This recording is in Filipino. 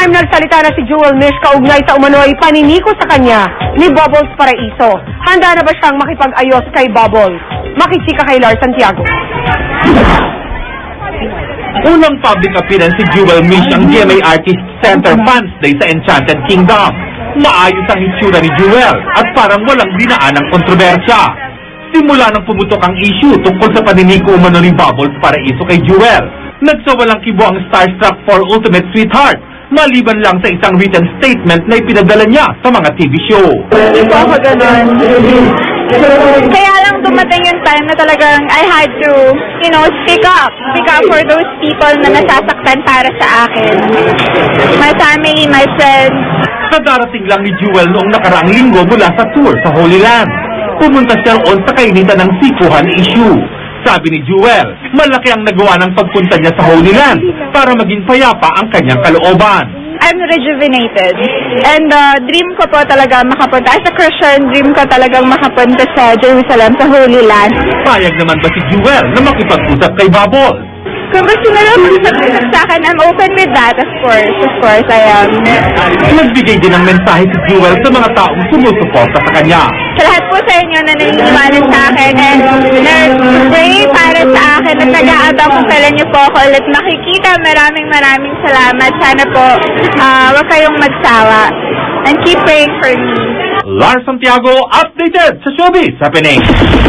time nagsalita na si Jewel Mish kaugnay sa umano'y paniniko sa kanya ni Bubbles Paraiso. Handa na ba siyang makipag-ayos kay Bubbles? Makisika kay Lars Santiago. Unang public appearance si Jewel Mish ang GMA Artist Center Fans Day sa Enchanted Kingdom. Maayos ang hitsura ni Jewel at parang walang dinaan ng kontrobersya. Simula nang pumutok ang issue tungkol sa paniniko umano ni Bubbles Paraiso kay Jewel, nagsawalang kibo ang starstruck for Ultimate Sweetheart, maliban lang sa isang written statement na ipinadala niya sa mga TV show. Hindi po ako ganun. Kaya lang dumating yung time na talagang I had to, speak up for those people na nasasaktan para sa akin. My family, my friends. Kadarating lang ni Jewel noong nakaraang linggo mula sa tour sa Holy Land. Pumunta siya roon sa kainitan ng sikuhan issue. Sabi ni Jewel, malaki ang nagawa ng pagpunta niya sa Holy Land para maging payapa ang kanyang kalooban. I'm rejuvenated. And dream ko po talaga makapunta. As a Christian, dream ko talagang makapunta sa Jerusalem, sa Holy Land. Payag naman ba si Jewel na makipag-usap kay Bubbles? Kung gusto nila mag-usap sa akin, I'm open with that, of course. Of course, I am. Nagbigay din ng mensahe si Jewel sa mga taong sumusuporta sa kanya. Sa lahat po sa inyo na naniniwala sa akin and nag-pray para sa akin at nag-aabang kung kailan niyo po ako ulit makikita. Maraming salamat. Sana po huwag kayong magsawa. And keep praying for me. Lars Santiago, updated sa Showbiz Happening.